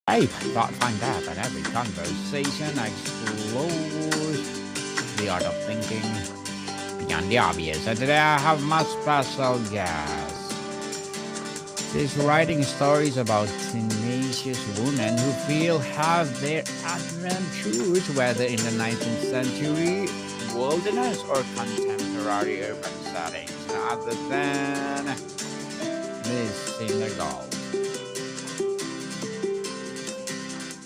I thought find out that every conversation explores the art of thinking beyond the obvious. And today I have my special guest. She's writing stories about tenacious women who feel have their adventures, whether in the 19th century wilderness or contemporary urban settings. None other than Miss Cinda Gault.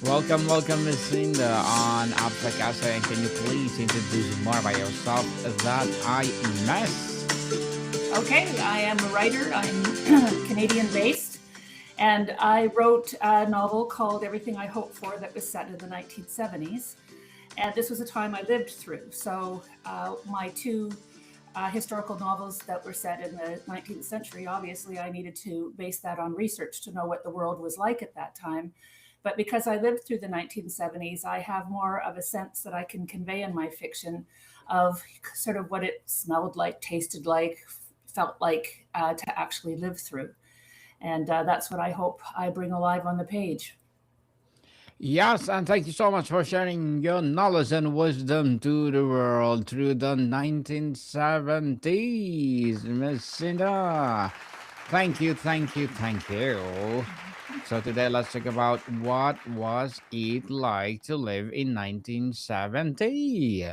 Welcome, Miss Cinda on Applicazo. And can you please introduce more about yourself that I mess? Okay, I am a writer. I'm Canadian based, and I wrote a novel called Everything I Hope For that was set in the 1970s. And this was a time I lived through. So, my two historical novels that were set in the 19th century, obviously, I needed to base that on research to know what the world was like at that time. But because I lived through the 1970s, I have more of a sense that I can convey in my fiction of sort of what it smelled like, tasted like, felt like to actually live through. And that's what I hope I bring alive on the page. Yes, and thank you so much for sharing your knowledge and wisdom to the world through the 1970s, Miss Cinda. Thank you. So today let's talk about what was it like to live in 1970.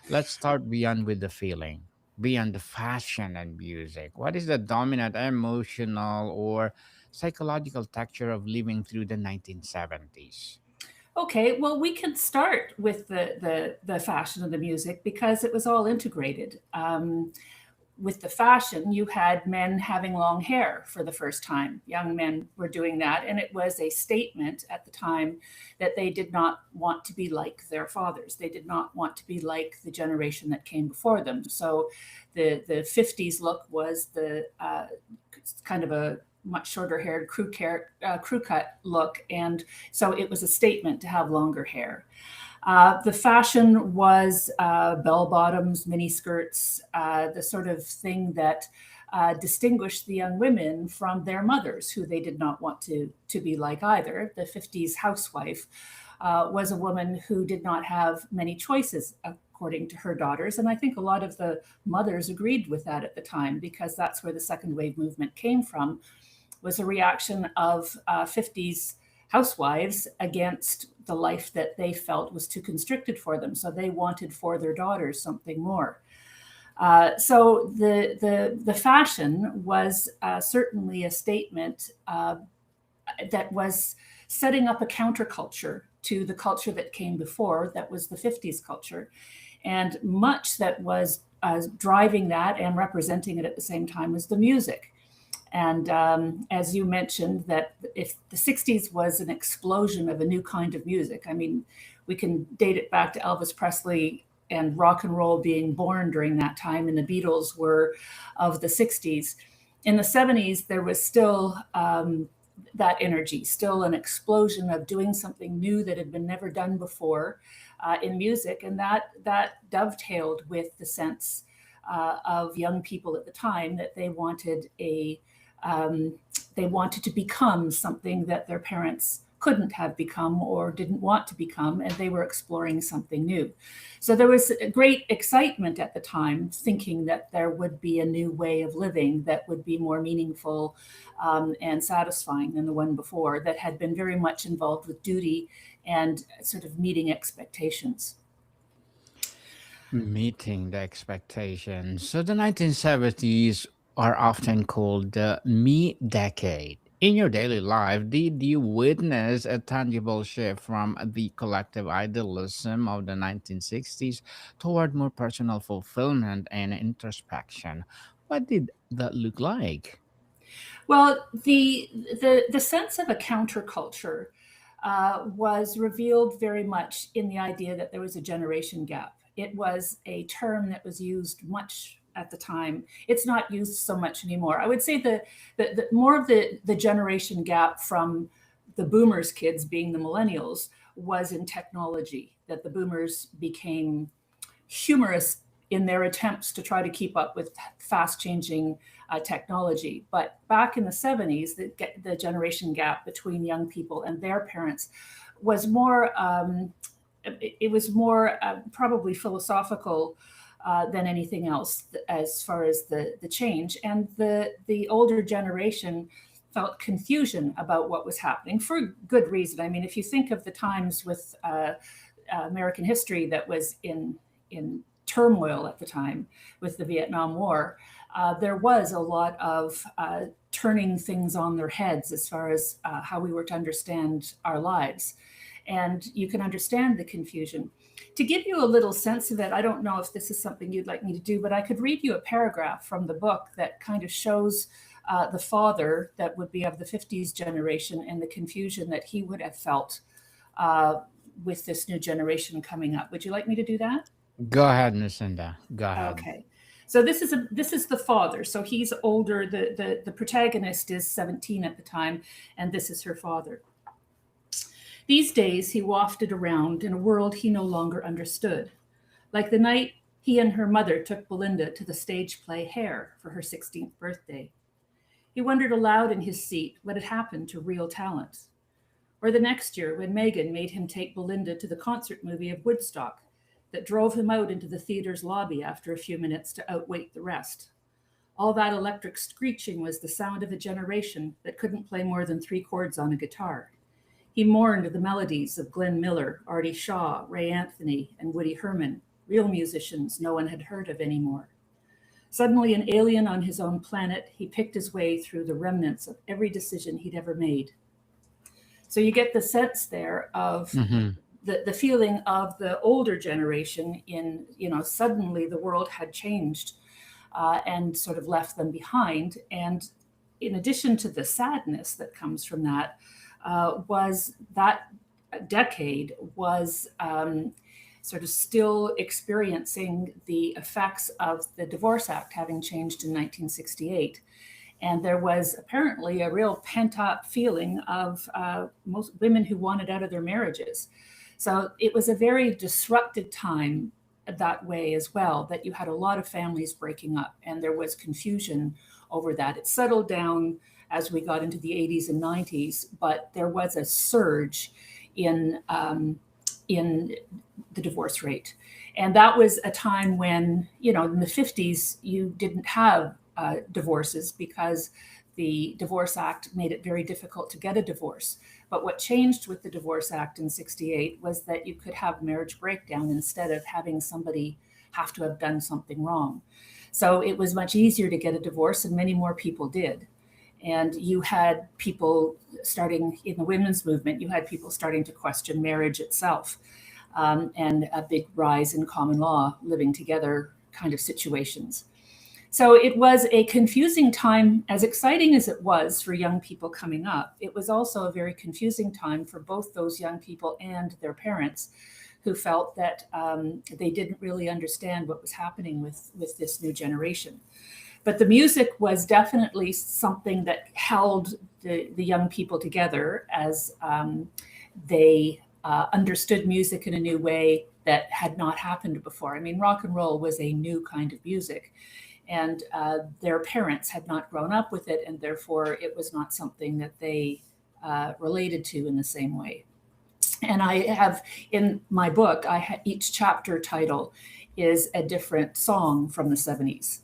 Let's start beyond with the feeling, beyond the fashion and music. What is the dominant emotional or psychological texture of living through the 1970s? Okay, well, we can start with the fashion of the music because it was all integrated. With the fashion, you had men having long hair for the first time. Young men were doing that, and it was a statement at the time that they did not want to be like their fathers. They did not want to be like the generation that came before them. So, the 50s look was the kind of a much shorter haired crew cut look, and so it was a statement to have longer hair. The fashion was bell bottoms, mini skirts, the sort of thing that distinguished the young women from their mothers, who they did not want to be like either. The 50s housewife was a woman who did not have many choices, according to her daughters. And I think a lot of the mothers agreed with that at the time because that's where the second wave movement came from, was a reaction of 50s housewives against the life that they felt was too constricted for them. So they wanted for their daughters something more. So the fashion was certainly a statement that was setting up a counterculture to the culture that came before, that was the 50s culture. And much that was driving that and representing it at the same time was the music. And as you mentioned, that if the 60s was an explosion of a new kind of music, I mean, we can date it back to Elvis Presley and rock and roll being born during that time, and the Beatles were of the 60s. In the 70s, there was still that energy, still an explosion of doing something new that had been never done before in music, and that dovetailed with the sense of young people at the time that um, they wanted to become something that their parents couldn't have become or didn't want to become, and they were exploring something new. So there was a great excitement at the time, thinking that there would be a new way of living that would be more meaningful and satisfying than the one before, that had been very much involved with duty and sort of meeting expectations. Meeting the expectations. So the 1970s are often called the me decade. In your daily life, did you witness a tangible shift from the collective idealism of the 1960s toward more personal fulfillment and introspection? What did that look like? Well, the sense of a counterculture was revealed very much in the idea that there was a generation gap. It was a term that was used much at the time. It's not used so much anymore. I would say the more of the generation gap from the boomers' kids being the millennials was in technology, that the boomers became humorous in their attempts to try to keep up with fast changing technology. But back in the 70s, the generation gap between young people and their parents was more, it was more probably philosophical than anything else as far as the change. And the older generation felt confusion about what was happening for good reason. I mean, if you think of the times with American history that was in turmoil at the time with the Vietnam War, there was a lot of turning things on their heads as far as how we were to understand our lives. And you can understand the confusion. To give you a little sense of it, I don't know if this is something you'd like me to do, but I could read you a paragraph from the book that kind of shows the father that would be of the 50s generation and the confusion that he would have felt with this new generation coming up. Would you like me to do that? Go ahead, Miss Cinda. Go ahead. Okay. So this is the father. So he's older. The protagonist is 17 at the time, and this is her father. These days he wafted around in a world he no longer understood. Like the night he and her mother took Belinda to the stage play Hair for her 16th birthday. He wondered aloud in his seat what had happened to real talent. Or the next year when Megan made him take Belinda to the concert movie of Woodstock that drove him out into the theater's lobby after a few minutes to outwait the rest. All that electric screeching was the sound of a generation that couldn't play more than 3 chords on a guitar. He mourned the melodies of Glenn Miller, Artie Shaw, Ray Anthony, and Woody Herman, real musicians no one had heard of anymore. Suddenly an alien on his own planet, he picked his way through the remnants of every decision he'd ever made. So you get the sense there of the feeling of the older generation in, suddenly the world had changed and sort of left them behind. And in addition to the sadness that comes from that, was that decade was sort of still experiencing the effects of the Divorce Act having changed in 1968. And there was apparently a real pent-up feeling of most women who wanted out of their marriages. So it was a very disrupted time that way as well, that you had a lot of families breaking up and there was confusion over that. It settled down as we got into the 80s and 90s, but there was a surge in the divorce rate. And that was a time when, in the 50s, you didn't have divorces because the Divorce Act made it very difficult to get a divorce. But what changed with the Divorce Act in 68 was that you could have marriage breakdown instead of having somebody have to have done something wrong. So it was much easier to get a divorce, and many more people did. And you had people starting in the women's movement, you had people starting to question marriage itself, and a big rise in common law, living together kind of situations. So it was a confusing time, as exciting as it was for young people coming up. It was also a very confusing time for both those young people and their parents, who felt that they didn't really understand what was happening with this new generation. But the music was definitely something that held the young people together as they understood music in a new way that had not happened before. I mean, rock and roll was a new kind of music, and their parents had not grown up with it, and therefore it was not something that they related to in the same way. And I have in my book, each chapter title is a different song from the 70s.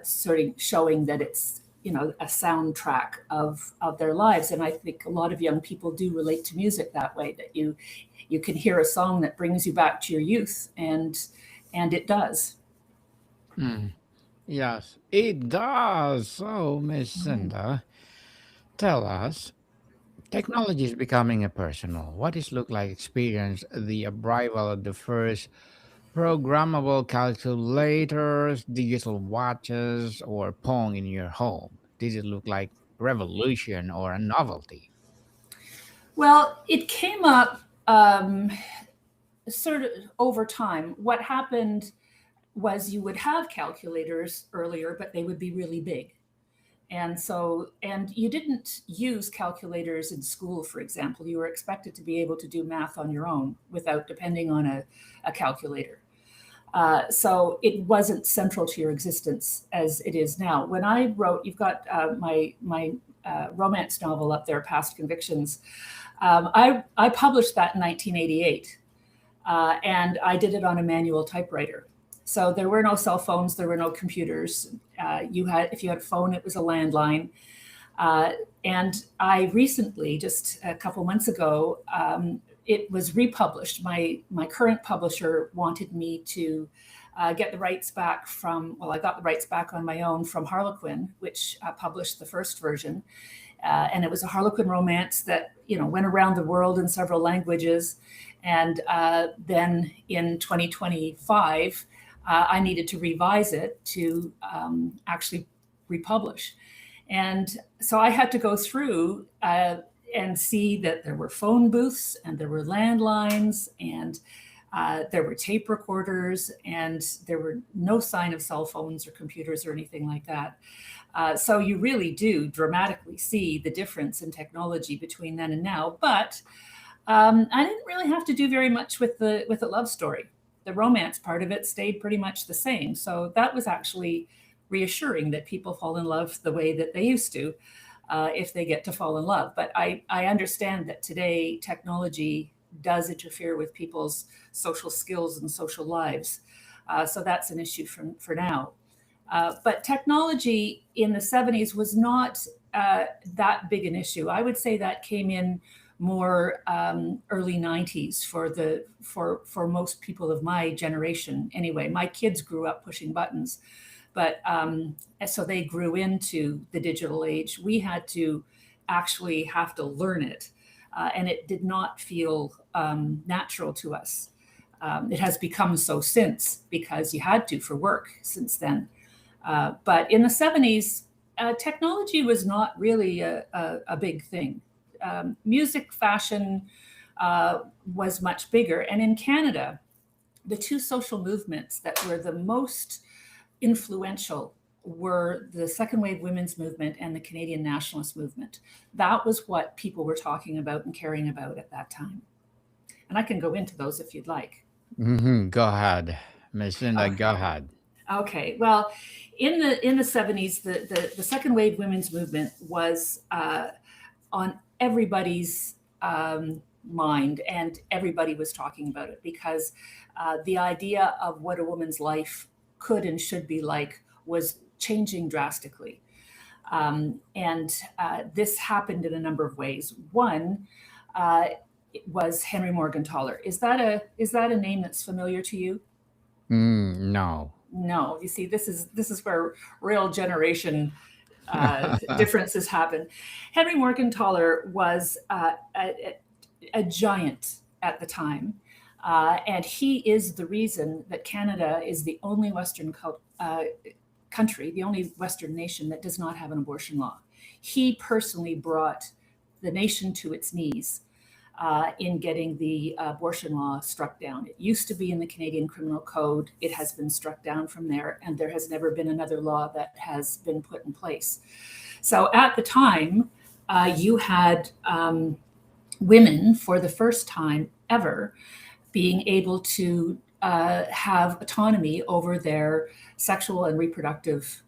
Sort of showing that it's a soundtrack of their lives. And I think a lot of young people do relate to music that way, that you can hear a song that brings you back to your youth, and it does. Mm. Yes, it does. So, Miss Mhm. Cinda, tell us, technology is becoming a personal. What is look like experience the arrival of the first programmable calculators, digital watches, or Pong in your home? Did it look like revolution or a novelty? Well, it came up sort of over time. What happened was you would have calculators earlier, but they would be really big. And you didn't use calculators in school, for example. You were expected to be able to do math on your own without depending on a calculator. So it wasn't central to your existence as it is now. When I wrote, you've got my romance novel up there, Past Convictions. I published that in 1988, and I did it on a manual typewriter. So there were no cell phones, there were no computers. If you had a phone, it was a landline. And I recently, just a couple months ago, it was republished. My current publisher wanted me to get the rights back I got the rights back on my own from Harlequin, which published the first version. And it was a Harlequin romance that, went around the world in several languages. And then in 2025, I needed to revise it to actually republish. And so I had to go through and see that there were phone booths and there were landlines and there were tape recorders and there were no sign of cell phones or computers or anything like that. So you really do dramatically see the difference in technology between then and now. But I didn't really have to do very much with the love story. The romance part of it stayed pretty much the same. So that was actually reassuring, that people fall in love the way that they used to, if they get to fall in love. But I understand that today technology does interfere with people's social skills and social lives. So that's an issue for now. But technology in the 70s was not that big an issue. I would say that came in more early 90s for most people of my generation. Anyway, my kids grew up pushing buttons. But so they grew into the digital age. We had to actually have to learn it. And it did not feel natural to us. It has become so since, because you had to for work since then. But in the 70s, technology was not really a big thing. Music fashion was much bigger. And in Canada, the two social movements that were the most influential were the second wave women's movement and the Canadian nationalist movement. That was what people were talking about and caring about at that time. And I can go into those if you'd like. Go ahead, Miss Cinda, go ahead. Okay, well, in the 70s, the second wave women's movement was on everybody's mind, and everybody was talking about it, because the idea of what a woman's life could and should be like was changing drastically. And this happened in a number of ways. One was Henry Morgentaler. Is that a name that's familiar to you? No. No. You see, this is where real generation differences happen. Henry Morgentaler was a giant at the time. And he is the reason that Canada is the only Western country, the only Western nation that does not have an abortion law. He personally brought the nation to its knees in getting the abortion law struck down. It used to be in the Canadian Criminal Code. It has been struck down from there, and there has never been another law that has been put in place. So at the time, you had women, for the first time ever, being able to have autonomy over their sexual and reproductive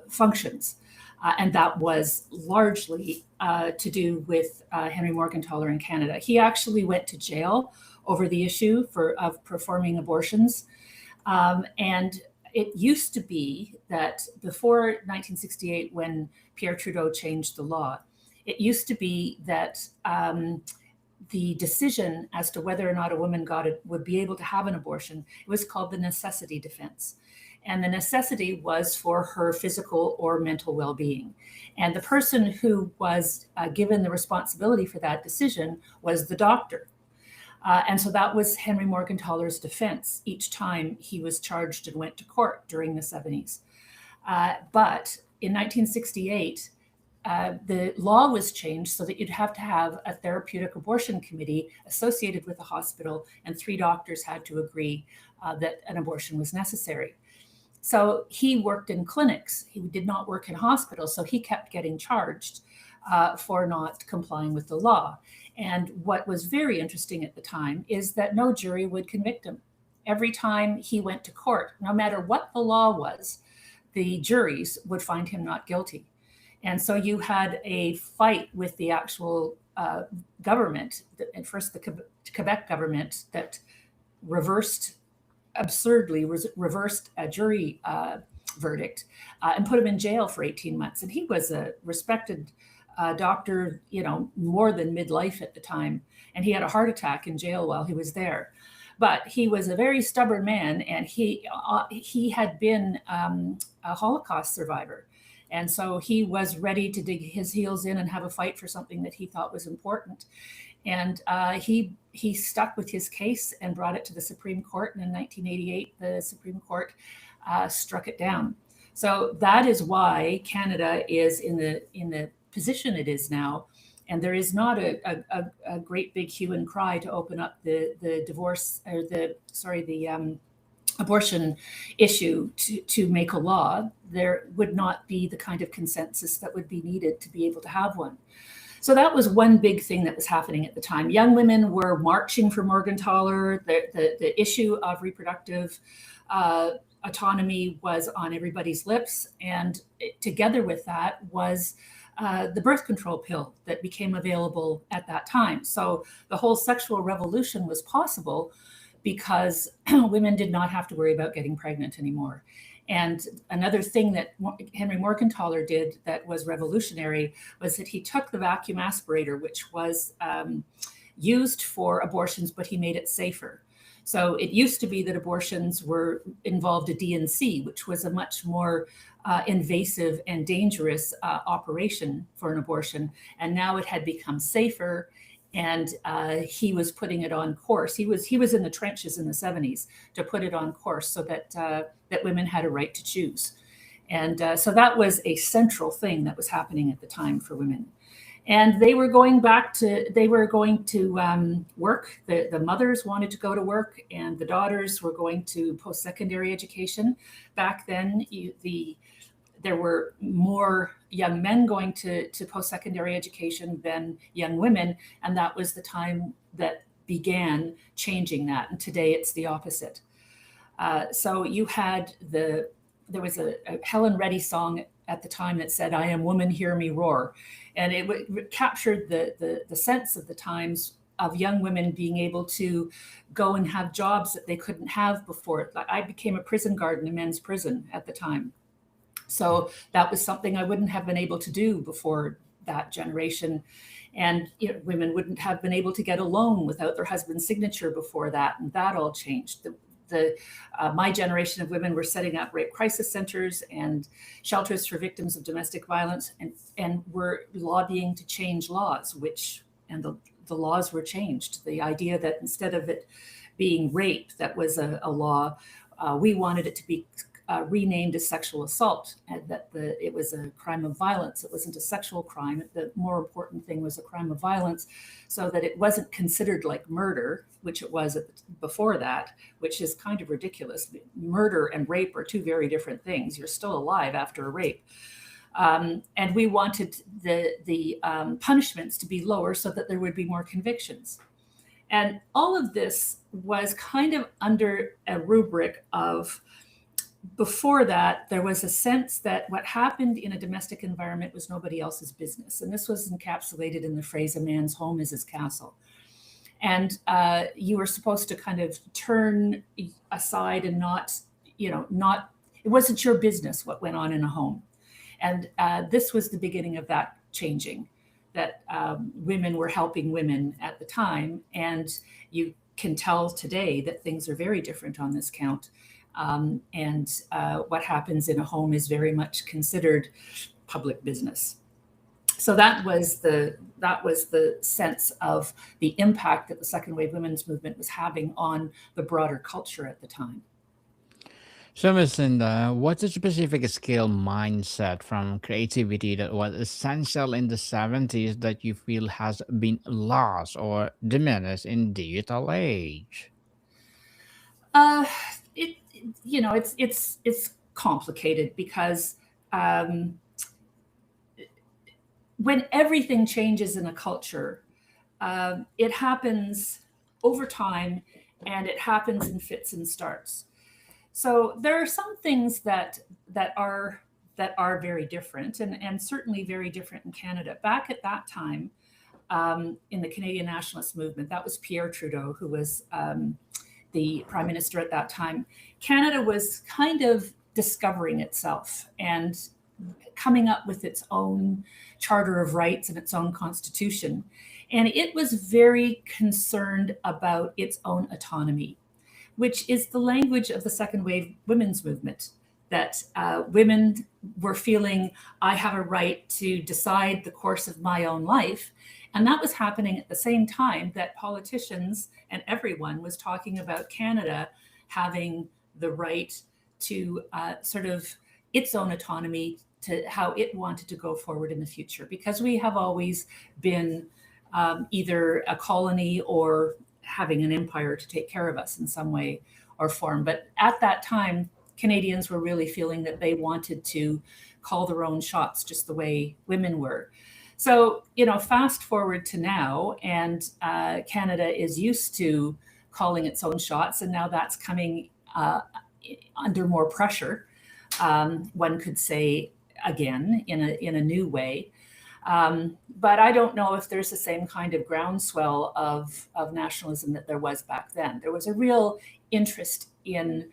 functions. And that was largely to do with Henry Morgentaler in Canada. He actually went to jail over the issue of performing abortions. And it used to be that before 1968, when Pierre Trudeau changed the law, it used to be that the decision as to whether or not a woman would be able to have an abortion, it was called the necessity defense. And the necessity was for her physical or mental well-being. And the person who was given the responsibility for that decision was the doctor. And so that was Henry Morgentaler's defense each time he was charged and went to court during the 70s. But in 1968, the law was changed so that you'd have to have a therapeutic abortion committee associated with the hospital, and 3 doctors had to agree that an abortion was necessary. So he worked in clinics. He did not work in hospitals, so he kept getting charged for not complying with the law. And what was very interesting at the time is that no jury would convict him. every time he went to court, no matter what the law was, the juries would find him not guilty. And so you had a fight with the actual government, at first the Quebec government, that absurdly reversed a jury verdict and put him in jail for 18 months. And he was a respected doctor, more than midlife at the time. And he had a heart attack in jail while he was there. But he was a very stubborn man, and he had been a Holocaust survivor. And so he was ready to dig his heels in and have a fight for something that he thought was important. And he stuck with his case and brought it to the Supreme Court. And in 1988, the Supreme Court struck it down. So that is why Canada is in the position it is now. And there is not a great big hue and cry to open up the divorce, or the abortion issue to make a law. There would not be the kind of consensus that would be needed to be able to have one. So that was one big thing that was happening at the time. Young women were marching for Morgentaler. The issue of reproductive autonomy was on everybody's lips. And together with that was the birth control pill that became available at that time. So the whole sexual revolution was possible because women did not have to worry about getting pregnant anymore. And another thing that Henry Morgentaler did that was revolutionary was that he took the vacuum aspirator, which was used for abortions, but he made it safer. So it used to be that abortions involved a D&C, which was a much more invasive and dangerous operation for an abortion. And now it had become safer, and he was putting it on course. He was in the trenches in the 70s to put it on course so that women had a right to choose. And so that was a central thing that was happening at the time for women. And they were going to work. The mothers wanted to go to work, and the daughters were going to post-secondary education. Back then, there were more young men going to post-secondary education than young women, and that was the time that began changing that. And today it's the opposite. So you had there was a Helen Reddy song at the time that said, "I am woman, hear me roar." And it captured the sense of the times of young women being able to go and have jobs that they couldn't have before. I became a prison guard in a men's prison at the time. So that was something I wouldn't have been able to do before that generation. And women wouldn't have been able to get a loan without their husband's signature before that. And that all changed. My generation of women were setting up rape crisis centers and shelters for victims of domestic violence, and were lobbying to change laws, and the laws were changed. The idea that instead of it being rape, that was a law, we wanted it to be renamed as sexual assault, and that it was a crime of violence. It wasn't a sexual crime. The more important thing was a crime of violence, so that it wasn't considered like murder, which it was before that, which is kind of ridiculous. Murder and rape are two very different things. You're still alive after a rape. And we wanted the punishments to be lower so that there would be more convictions. And all of this was kind of under a rubric of, before that, there was a sense that what happened in a domestic environment was nobody else's business. And this was encapsulated in the phrase, "a man's home is his castle." And you were supposed to kind of turn aside and it wasn't your business what went on in a home. And this was the beginning of that changing, that women were helping women at the time. And you can tell today that things are very different on this count. And what happens in a home is very much considered public business. So that was the sense of the impact that the second wave women's movement was having on the broader culture at the time. So, Ms. Cinda, what's a specific skill mindset from creativity that was essential in the 70s that you feel has been lost or diminished in digital age? It's complicated because when everything changes in a culture, it happens over time, and it happens in fits and starts. So there are some things that are very different, and certainly very different in Canada. Back at that time, in the Canadian nationalist movement, that was Pierre Trudeau, who was the prime minister at that time. Canada was kind of discovering itself and coming up with its own Charter of Rights and its own constitution. And it was very concerned about its own autonomy, which is the language of the second wave women's movement, that women were feeling, I have a right to decide the course of my own life. And that was happening at the same time that politicians and everyone was talking about Canada having the right to sort of its own autonomy, to how it wanted to go forward in the future, because we have always been either a colony or having an empire to take care of us in some way or form. But at that time, Canadians were really feeling that they wanted to call their own shots just the way women were. So, fast forward to now, and Canada is used to calling its own shots, and now that's coming under more pressure, one could say, again, in a new way. But I don't know if there's the same kind of groundswell of nationalism that there was back then. There was a real interest in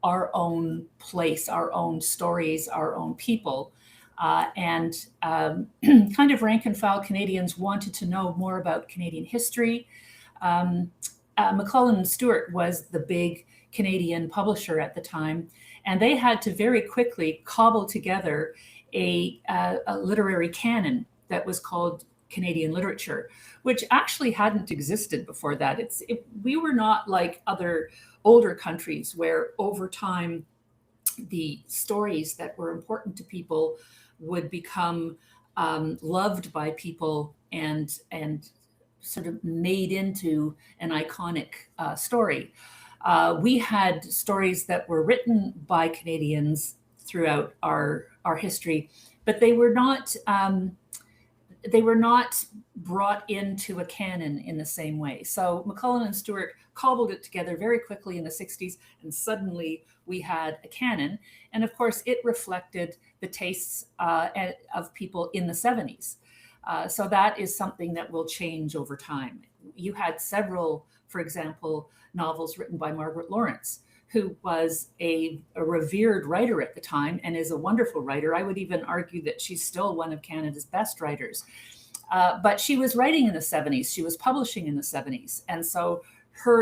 our own place, our own stories, our own people. And kind of rank and file Canadians wanted to know more about Canadian history. McClellan and Stewart was the big Canadian publisher at the time, and they had to very quickly cobble together a literary canon that was called Canadian literature, which actually hadn't existed before that. We were not like other older countries where over time the stories that were important to people would become loved by people and sort of made into an iconic story. We had stories that were written by Canadians throughout our history, but they were not brought into a canon in the same way. So McClellan and Stewart cobbled it together very quickly in the 60s, and suddenly we had a canon. And of course, it reflected the tastes of people in the 70s. So that is something that will change over time. You had several, for example, novels written by Margaret Lawrence, who was a revered writer at the time and is a wonderful writer. I would even argue that she's still one of Canada's best writers. But she was writing in the 70s. She was publishing in the 70s. And so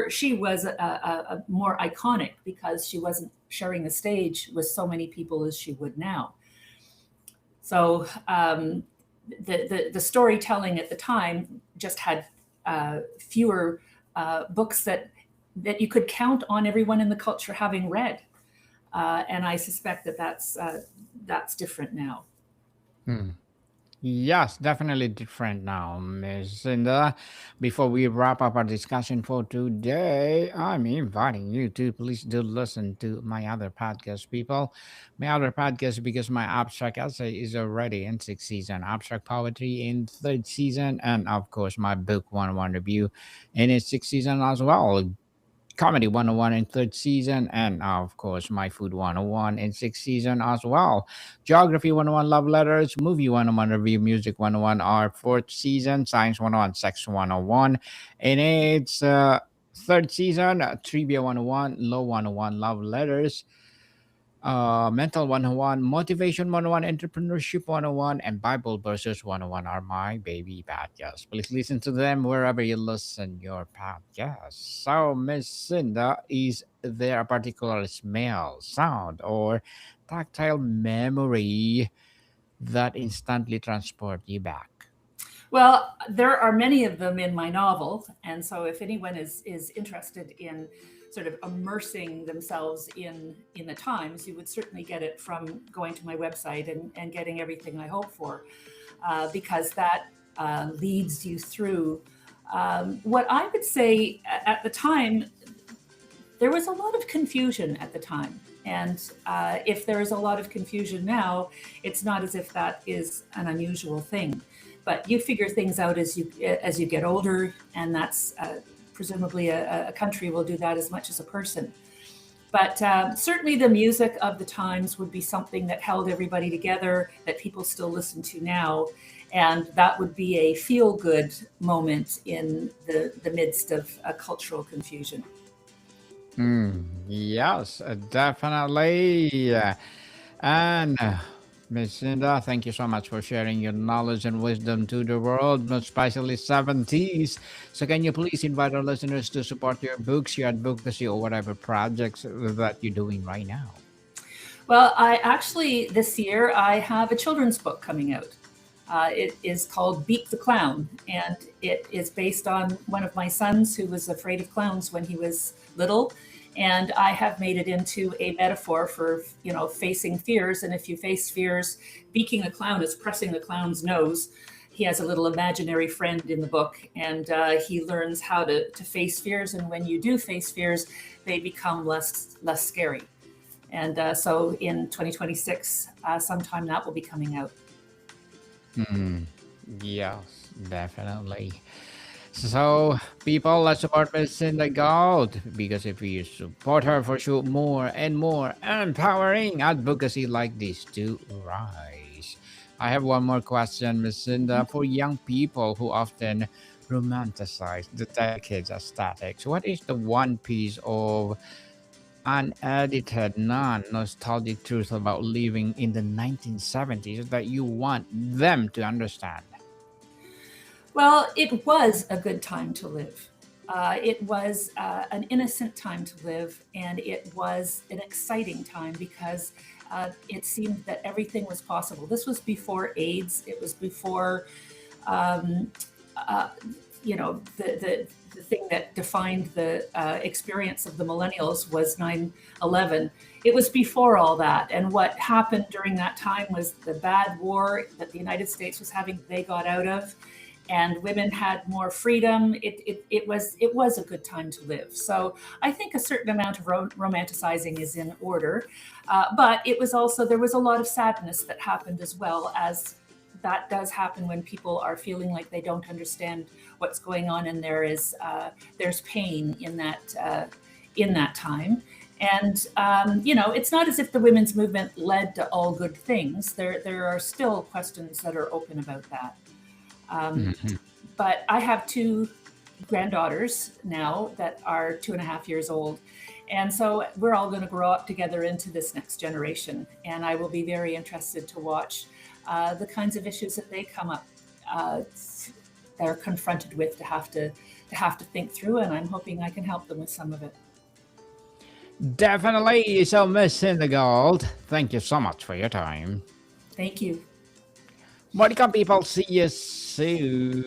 she was a more iconic because she wasn't sharing the stage with so many people as she would now. So the storytelling at the time just had fewer books that you could count on everyone in the culture having read. And I suspect that that's different now. Yes, definitely different now, Miss Cinda. Before we wrap up our discussion for today, I'm inviting you to please do listen to my other podcast, people. My other podcast, because my abstract essay is already in sixth season, abstract poetry in third season, and of course my book 101 review in its sixth season as well. Comedy 101 in third season, and of course my food 101 in sixth season as well. Geography 101 love letters, movie 101 review, music 101 are fourth season, science 101, sex 101 in its third season, trivia 101, law 101 love letters, mental 101, motivation 101, entrepreneurship 101, and Bible verses 101 are my baby podcasts. Please listen to them wherever you listen your podcasts. So, Miss Cinda, is there a particular smell, sound, or tactile memory that instantly transport you back? Well, there are many of them in my novel. And so if anyone is interested in sort of immersing themselves in the times, you would certainly get it from going to my website and getting everything I hope for, because that leads you through what I would say at the time. There was a lot of confusion at the time. And if there is a lot of confusion now, it's not as if that is an unusual thing. But you figure things out as you get older, and that's presumably a country will do that as much as a person. But certainly the music of the times would be something that held everybody together, that people still listen to now. And that would be a feel-good moment in the midst of cultural confusion. Yes, definitely. And Miss Cinda, thank you so much for sharing your knowledge and wisdom to the world, most especially 70s. So, can you please invite our listeners to support your books, your advocacy, or whatever projects that you're doing right now? Well, I actually, this year, I have a children's book coming out. It is called Beat the Clown, and it is based on one of my sons who was afraid of clowns when he was little. And I have made it into a metaphor for, facing fears. And if you face fears, beaking a clown is pressing the clown's nose. He has a little imaginary friend in the book, and he learns how to face fears. And when you do face fears, they become less scary. And so in 2026, sometime that will be coming out. Yes, definitely. So, people, let's support Miss Cinda Gault because if we support her for sure, more and more empowering advocacy like this to rise. I have one more question, Miss Cinda. For young people who often romanticize the decade's aesthetics, what is the one piece of unedited, non nostalgic truth about living in the 1970s that you want them to understand? Well, it was a good time to live. It was an innocent time to live, and it was an exciting time because it seemed that everything was possible. This was before AIDS. It was before, um, uh, the thing that defined the experience of the millennials was 9/11. It was before all that. And what happened during that time was the bad war that the United States was having, they got out of, and women had more freedom. It was a good time to live. So I think a certain amount of romanticizing is in order, but it was also there was a lot of sadness that happened as well, as that does happen when people are feeling like they don't understand what's going on, and there's pain in that time. And it's not as if the women's movement led to all good things. There are still questions that are open about that. Um, Mhm. but I have two granddaughters now that are 2.5 years old. And so we're all going to grow up together into this next generation. And I will be very interested to watch the kinds of issues that they come up, uh, they're confronted with to have to think through. And I'm hoping I can help them with some of it. Definitely. So, Miss Cinda Gault, thank you so much for your time. Thank you. Welcome, people. See you soon.